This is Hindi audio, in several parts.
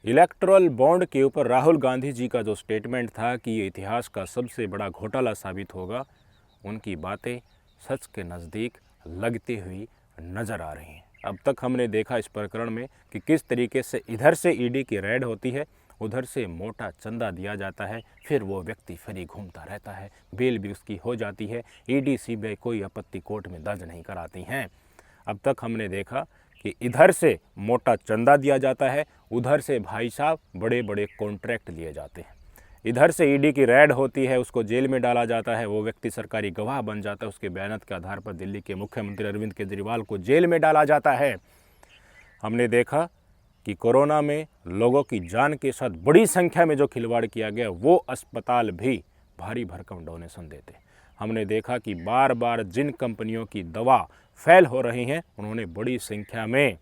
इलेक्टोरल बॉन्ड के ऊपर राहुल गांधी जी का जो स्टेटमेंट था कि ये इतिहास का सबसे बड़ा घोटाला साबित होगा, उनकी बातें सच के नज़दीक लगती हुई नज़र आ रही हैं। अब तक हमने देखा इस प्रकरण में कि किस तरीके से इधर से ईडी की रेड होती है, उधर से मोटा चंदा दिया जाता है, फिर वो व्यक्ति फ्री घूमता रहता है, बेल भी उसकी हो जाती है, ईडी सीबीआई कोई आपत्ति कोर्ट में दर्ज नहीं कराती हैं। अब तक हमने देखा कि इधर से मोटा चंदा दिया जाता है, उधर से भाई साहब बड़े बड़े कॉन्ट्रैक्ट लिए जाते हैं। इधर से ईडी की रेड होती है, उसको जेल में डाला जाता है, वो व्यक्ति सरकारी गवाह बन जाता है, उसके बयानात के आधार पर दिल्ली के मुख्यमंत्री अरविंद केजरीवाल को जेल में डाला जाता है। हमने देखा कि कोरोना में लोगों की जान के साथ बड़ी संख्या में जो खिलवाड़ किया गया, वो अस्पताल भी भारी भरकम डोनेशन देते। हमने देखा कि बार बार जिन कंपनियों की दवा फेल हो रही हैं, उन्होंने बड़ी संख्या में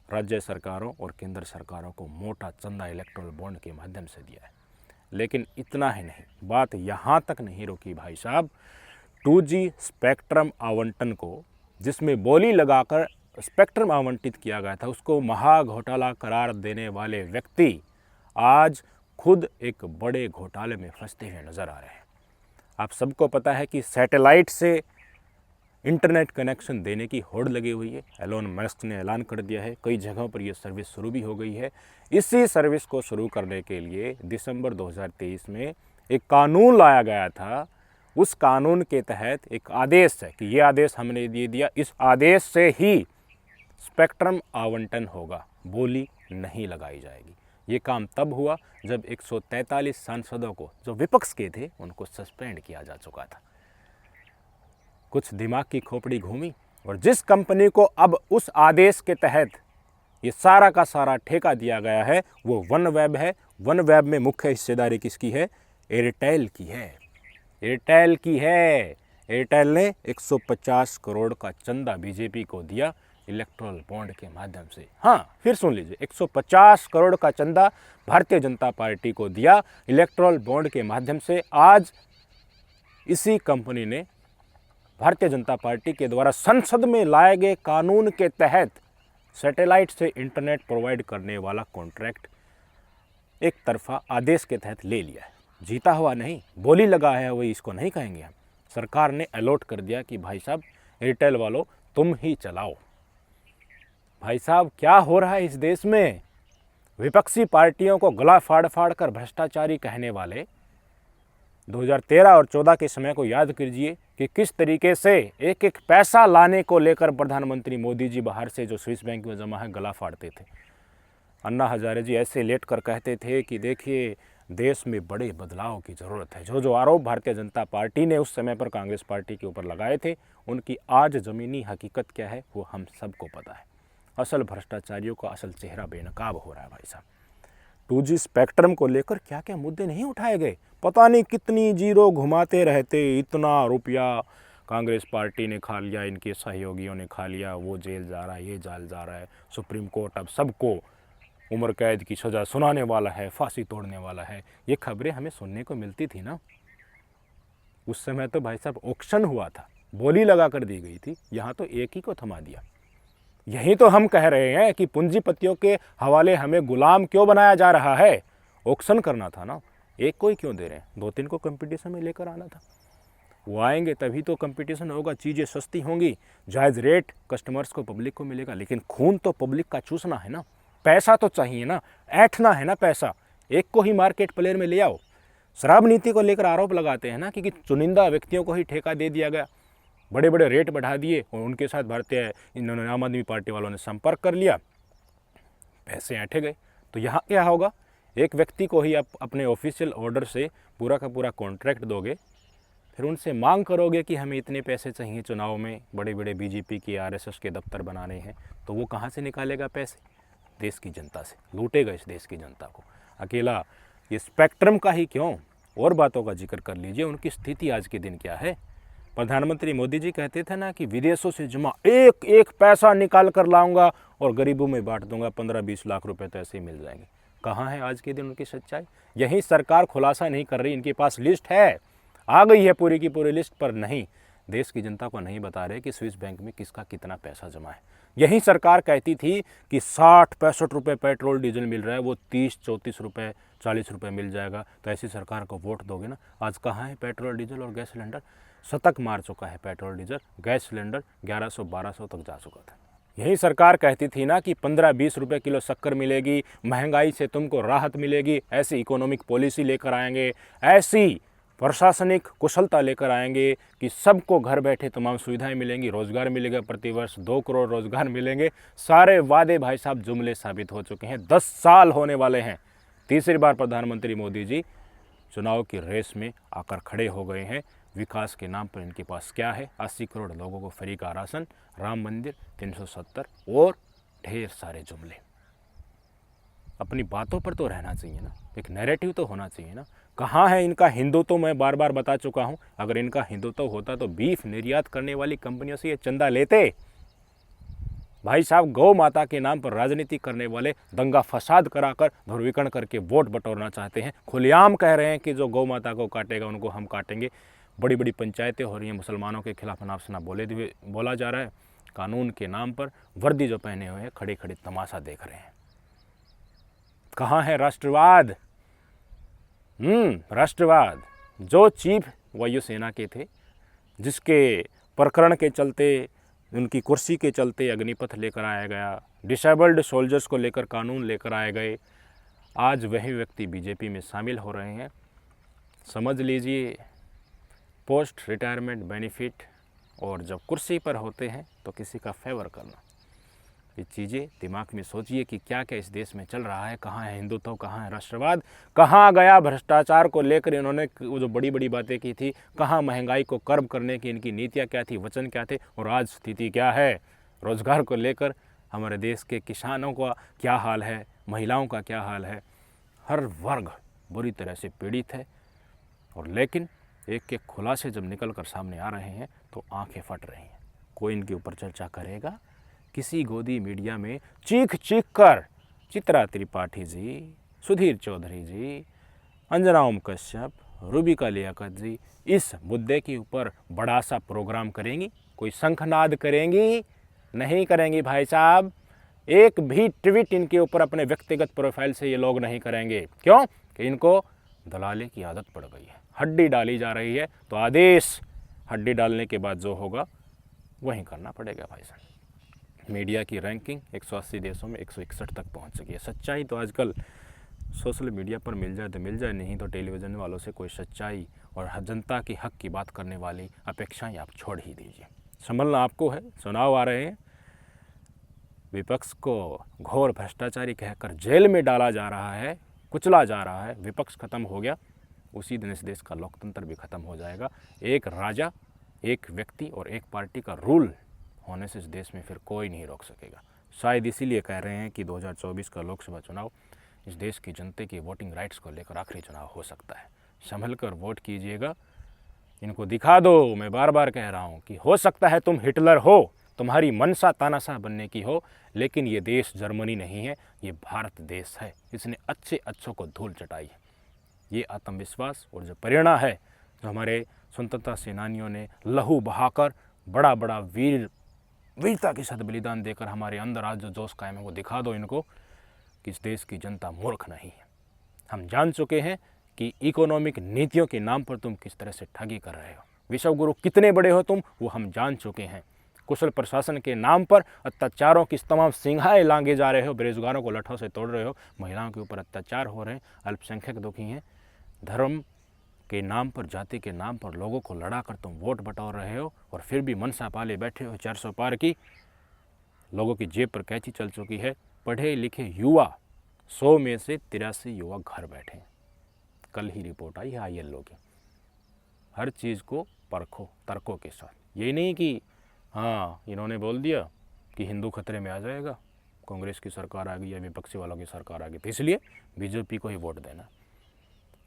राज्य सरकारों और केंद्र सरकारों को मोटा चंदा इलेक्टोरल बॉन्ड के माध्यम से दिया है। लेकिन इतना ही नहीं, बात यहाँ तक नहीं रुकी भाई साहब। 2G स्पेक्ट्रम आवंटन को, जिसमें बोली लगाकर स्पेक्ट्रम आवंटित किया गया था, उसको महाघोटाला करार देने वाले व्यक्ति आज खुद एक बड़े घोटाले में फंसते हुए नजर आ रहे हैं। आप सबको पता है कि सैटेलाइट से इंटरनेट कनेक्शन देने की होड़ लगी हुई है। एलोन मस्क ने ऐलान कर दिया है, कई जगहों पर यह सर्विस शुरू भी हो गई है। इसी सर्विस को शुरू करने के लिए दिसंबर 2023 में एक कानून लाया गया था। उस कानून के तहत एक आदेश है कि ये आदेश हमने दे दिया, इस आदेश से ही स्पेक्ट्रम आवंटन होगा, बोली नहीं लगाई जाएगी। ये काम तब हुआ जब 143 सांसदों को, जो विपक्ष के थे, उनको सस्पेंड किया जा चुका था। कुछ दिमाग की खोपड़ी घूमी और जिस कंपनी को अब उस आदेश के तहत ये सारा का सारा ठेका दिया गया है, वो वनवेब है। वनवेब में मुख्य हिस्सेदारी किसकी है? एयरटेल की है। एयरटेल की है। एयरटेल ने 150 करोड़ का चंदा बीजेपी को दिया इलेक्टोरल बॉन्ड के माध्यम से। हाँ, फिर सुन लीजिए, 150 करोड़ का चंदा भारतीय जनता पार्टी को दिया इलेक्टोरल बॉन्ड के माध्यम से। आज इसी कंपनी ने भारतीय जनता पार्टी के द्वारा संसद में लाए गए कानून के तहत सैटेलाइट से इंटरनेट प्रोवाइड करने वाला कॉन्ट्रैक्ट एक तरफा आदेश के तहत ले लिया है। जीता हुआ नहीं, बोली लगा है वही इसको नहीं कहेंगे हम। सरकार ने अलॉट कर दिया कि भाई साहब एयरटेल वालों तुम ही चलाओ। भाई साहब क्या हो रहा है इस देश में? विपक्षी पार्टियों को गला फाड़ फाड़ कर भ्रष्टाचारी कहने वाले 2013 और 14 के समय को याद कीजिए कि किस तरीके से एक एक पैसा लाने को लेकर प्रधानमंत्री मोदी जी बाहर से जो स्विस बैंक में जमा है गला फाड़ते थे। अन्ना हजारे जी ऐसे लेट कर कहते थे कि देखिए देश में बड़े बदलाव की ज़रूरत है। जो आरोप भारतीय जनता पार्टी ने उस समय पर कांग्रेस पार्टी के ऊपर लगाए थे, उनकी आज ज़मीनी हकीकत क्या है वो हम सबको पता है। असल भ्रष्टाचारियों का असल चेहरा बेनकाब हो रहा है भाई साहब। 2G स्पेक्ट्रम को लेकर क्या क्या मुद्दे नहीं उठाए गए, पता नहीं कितनी जीरो घुमाते रहते। इतना रुपया कांग्रेस पार्टी ने खा लिया, इनके सहयोगियों ने खा लिया, वो जेल जा रहा है, ये जेल जा रहा है। सुप्रीम कोर्ट अब सबको उम्र कैद की सज़ा सुनाने वाला है, फांसी तोड़ने वाला है। ये खबरें हमें सुनने को मिलती थी ना। उस समय तो भाई साहब ऑक्शन हुआ था, बोली लगा कर दी गई थी। यहाँ तो एक ही को थमा दिया। यही तो हम कह रहे हैं कि पूंजीपतियों के हवाले हमें गुलाम क्यों बनाया जा रहा है? ऑक्शन करना था ना, एक को ही क्यों दे रहे हैं? 2-3 को कंपटीशन में लेकर आना था। वो आएंगे तभी तो कंपटीशन होगा, चीज़ें सस्ती होंगी, जायज़ रेट कस्टमर्स को, पब्लिक को मिलेगा। लेकिन खून तो पब्लिक का चूसना है ना, पैसा तो चाहिए ना, ऐंठना है ना पैसा। एक को ही मार्केट प्लेयर में ले आओ। शराब नीति को लेकर आरोप लगाते हैं ना कि चुनिंदा व्यक्तियों को ही ठेका दे दिया गया, बड़े बड़े रेट बढ़ा दिए और उनके साथ इन्होंने आम आदमी पार्टी वालों ने संपर्क कर लिया, पैसे ऐंठे गए। तो यहाँ क्या होगा? एक व्यक्ति को ही आप अपने ऑफिशियल ऑर्डर से पूरा का पूरा कॉन्ट्रैक्ट दोगे, फिर उनसे मांग करोगे कि हमें इतने पैसे चाहिए चुनाव में, बड़े बड़े बीजेपी के RSS के दफ्तर बनाने हैं, तो वो कहाँ से निकालेगा पैसे? देश की जनता से लूटेगा, इस देश की जनता को। अकेला ये स्पेक्ट्रम का ही क्यों, और बातों का जिक्र कर लीजिए। उनकी स्थिति आज के दिन क्या है? प्रधानमंत्री मोदी जी कहते थे ना कि विदेशों से जमा एक एक पैसा निकाल कर लाऊंगा और गरीबों में बांट दूंगा, 15-20 लाख रुपए तो ऐसे ही मिल जाएंगे। कहाँ है आज के दिन उनकी सच्चाई? यही सरकार खुलासा नहीं कर रही। इनके पास लिस्ट है, आ गई है पूरी की पूरी लिस्ट, पर नहीं, देश की जनता को नहीं बता रहे कि स्विस बैंक में किसका कितना पैसा जमा है। यही सरकार कहती थी कि 60-65 रुपये पेट्रोल डीजल मिल रहा है, वो 30-34 रुपये 40 रुपये मिल जाएगा, तो ऐसी सरकार को वोट दोगे ना। आज कहाँ है पेट्रोल डीजल और गैस सिलेंडर? शतक मार चुका है पेट्रोल डीजल, गैस सिलेंडर 1100-1200 तक जा चुका था। यही सरकार कहती थी ना कि 15-20 रुपये किलो शक्कर मिलेगी, महंगाई से तुमको राहत मिलेगी, ऐसी इकोनॉमिक पॉलिसी लेकर आएंगे, ऐसी प्रशासनिक कुशलता लेकर आएंगे कि सबको घर बैठे तमाम सुविधाएं मिलेंगी, रोजगार मिलेगा, प्रतिवर्ष 2 करोड़ रोजगार मिलेंगे। सारे वादे भाई साहब जुमले साबित हो चुके हैं। 10 साल होने वाले हैं, तीसरी बार प्रधानमंत्री मोदी जी चुनाव की रेस में आकर खड़े हो गए हैं। विकास के नाम पर इनके पास क्या है? 80 करोड़ लोगों को फ्री का राशन, राम मंदिर, 370 और ढेर सारे जुमले। अपनी बातों पर तो रहना चाहिए ना, एक नैरेटिव तो होना चाहिए ना। कहाँ है इनका हिंदुत्व? मैं बार बार बता चुका हूँ, अगर इनका हिंदुत्व होता तो बीफ निर्यात करने वाली कंपनियों से ये चंदा लेते। भाई साहब, गौ माता के नाम पर राजनीति करने वाले दंगा फसाद कराकर ध्रुवीकरण करके वोट बटोरना चाहते हैं। खुलेआम कह रहे हैं कि जो गौ माता को काटेगा उनको हम काटेंगे। बड़ी बड़ी पंचायतें हो रही हैं, मुसलमानों के खिलाफ अनाप बोला जा रहा है। कानून के नाम पर वर्दी जो पहने हुए हैं खड़े खड़े तमाशा देख रहे हैं। कहाँ है राष्ट्रवाद? राष्ट्रवाद। जो चीफ वायुसेना के थे, जिसके प्रकरण के चलते, उनकी कुर्सी के चलते अग्निपथ लेकर आया गया, डिसेबल्ड सोल्जर्स को लेकर कानून लेकर आए गए, आज वही व्यक्ति बीजेपी में शामिल हो रहे हैं। समझ लीजिए, पोस्ट रिटायरमेंट बेनिफिट और जब कुर्सी पर होते हैं तो किसी का फेवर करना, ये चीज़ें दिमाग में सोचिए कि क्या क्या इस देश में चल रहा है। कहाँ है हिंदुत्व, कहाँ है राष्ट्रवाद, कहाँ गया भ्रष्टाचार को लेकर इन्होंने वो जो बड़ी बड़ी बातें की थी, कहाँ महंगाई को कर्ब करने की इनकी नीतियाँ क्या थी, वचन क्या थे, और आज स्थिति क्या है। रोज़गार को लेकर हमारे देश के किसानों का क्या हाल है, महिलाओं का क्या हाल है, हर वर्ग बुरी तरह से पीड़ित है। और लेकिन एक एक खुलासे जब निकल कर सामने आ रहे हैं तो आंखें फट रही हैं। कोई इनके ऊपर चर्चा करेगा? किसी गोदी मीडिया में चीख चीख कर चित्रा त्रिपाठी जी, सुधीर चौधरी जी, अंजना ओम कश्यप, रूबिका लियाकत जी इस मुद्दे के ऊपर बड़ा सा प्रोग्राम करेंगी? कोई शंखनाद करेंगी? नहीं करेंगी भाई साहब। एक भी ट्वीट इनके ऊपर अपने व्यक्तिगत प्रोफाइल से ये लोग नहीं करेंगे। क्यों? कि इनको दलाली की आदत पड़ गई है। हड्डी डाली जा रही है तो आदेश हड्डी डालने के बाद जो होगा वही करना पड़ेगा भाई साहब। मीडिया की रैंकिंग 180 देशों में 161 तक पहुंच चुकी है। सच्चाई तो आजकल सोशल मीडिया पर मिल जाए तो मिल जाए, नहीं तो टेलीविज़न वालों से कोई सच्चाई और जनता की हक की बात करने वाली अपेक्षाएं आप छोड़ ही दीजिए। संभलना आपको है। चुनाव आ रहे हैं, विपक्ष को घोर भ्रष्टाचारी कहकर जेल में डाला जा रहा है, कुचला जा रहा है। विपक्ष खत्म हो गया, उसी दिन इस देश का लोकतंत्र भी खत्म हो जाएगा। एक राजा, एक व्यक्ति और एक पार्टी का रूल होने से इस देश में फिर कोई नहीं रोक सकेगा। शायद इसीलिए कह रहे हैं कि 2024 का लोकसभा चुनाव इस देश की जनता की वोटिंग राइट्स को लेकर आखिरी चुनाव हो सकता है। संभल कर वोट कीजिएगा। इनको दिखा दो, मैं बार बार कह रहा हूँ कि हो सकता है तुम हिटलर हो, तुम्हारी मनसा तानाशाह बनने की हो, लेकिन ये देश जर्मनी नहीं है, ये भारत देश है। इसने अच्छे अच्छों को धूल चटाई है। ये आत्मविश्वास और जो प्रेरणा है, जो हमारे स्वतंत्रता सेनानियों ने लहू बहाकर बड़ा बड़ा वीरता के साथ बलिदान देकर हमारे अंदर आज जो जोश कायम है, वो दिखा दो इनको कि इस देश की जनता मूर्ख नहीं है। हम जान चुके हैं कि इकोनॉमिक नीतियों के नाम पर तुम किस तरह से ठगी कर रहे हो। विश्वगुरु कितने बड़े हो तुम, वो हम जान चुके हैं। कुशल प्रशासन के नाम पर अत्याचारों की तमाम सिंहाएँ लांगे जा रहे हो, बेरोजगारों को लठों से तोड़ रहे हो, महिलाओं के ऊपर अत्याचार हो रहे हैं, अल्पसंख्यक दुखी हैं। धर्म के नाम पर, जाति के नाम पर लोगों को लड़ाकर तुम वोट बटोर रहे हो और फिर भी मनसा पाले बैठे हो। 400 पार की लोगों की जेब पर कैंची चल चुकी है। पढ़े लिखे युवा 100 में से 83 युवा घर बैठे हैं। कल ही रिपोर्ट आई है ILO की। हर चीज़ को परखो तर्कों के साथ। ये नहीं कि हाँ इन्होंने बोल दिया कि हिंदू खतरे में आ जाएगा, कांग्रेस की सरकार आ गई या विपक्षी वालों की सरकार आ गई तो इसलिए बीजेपी को ही वोट देना।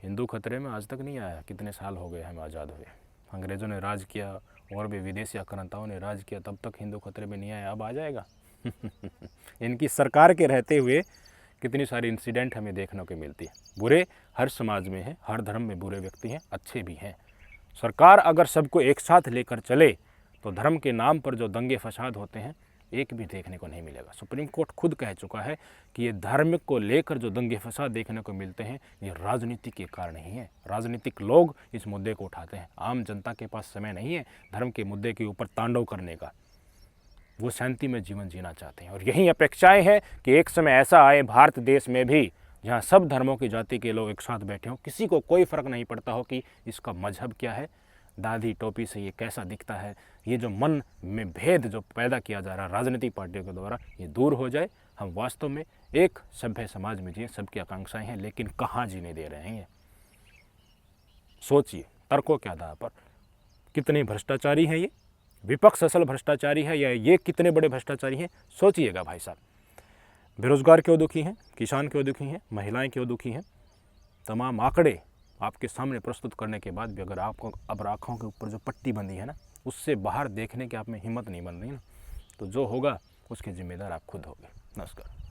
हिंदू खतरे में आज तक नहीं आया। कितने साल हो गए हम आज़ाद हुए। अंग्रेज़ों ने राज किया और भी विदेशी आक्रांताओं ने राज किया, तब तक हिंदू खतरे में नहीं आया, अब आ जाएगा। इनकी सरकार के रहते हुए कितनी सारी इंसिडेंट हमें देखने को मिलती है। बुरे हर समाज में हैं, हर धर्म में बुरे व्यक्ति हैं, अच्छे भी हैं। सरकार अगर सबको एक साथ लेकर चले तो धर्म के नाम पर जो दंगे फसाद होते हैं एक भी देखने को नहीं मिलेगा। सुप्रीम कोर्ट खुद कह चुका है कि ये धार्मिक को लेकर जो दंगे फसाद देखने को मिलते हैं ये राजनीति के कारण ही है। राजनीतिक लोग इस मुद्दे को उठाते हैं। आम जनता के पास समय नहीं है धर्म के मुद्दे के ऊपर तांडव करने का। वो शांति में जीवन जीना चाहते हैं और यही अपेक्षाएं हैं कि एक समय ऐसा आए भारत देश में भी जहाँ सब धर्मों की जाति के लोग एक साथ बैठे हों, किसी को कोई फ़र्क नहीं पड़ता हो कि इसका मजहब क्या है, दाढ़ी टोपी से ये कैसा दिखता है। ये जो मन में भेद जो पैदा किया जा रहा है राजनीतिक पार्टियों के द्वारा, ये दूर हो जाए। हम वास्तव में एक सभ्य समाज में जिए, सबकी आकांक्षाएं हैं, लेकिन कहाँ जीने दे रहे हैं। सोचिए तर्कों के आधार पर कितने भ्रष्टाचारी हैं ये, विपक्ष असल भ्रष्टाचारी है या ये कितने बड़े भ्रष्टाचारी हैं, सोचिएगा भाई साहब। बेरोजगार क्यों दुखी हैं, किसान क्यों दुखी हैं, महिलाएं क्यों दुखी हैं। तमाम आंकड़े आपके सामने प्रस्तुत करने के बाद भी अगर आपको अब आँखों के ऊपर जो पट्टी बंधी है ना, उससे बाहर देखने की आप में हिम्मत नहीं बन रही ना, तो जो होगा उसके जिम्मेदार आप खुद होगे। नमस्कार।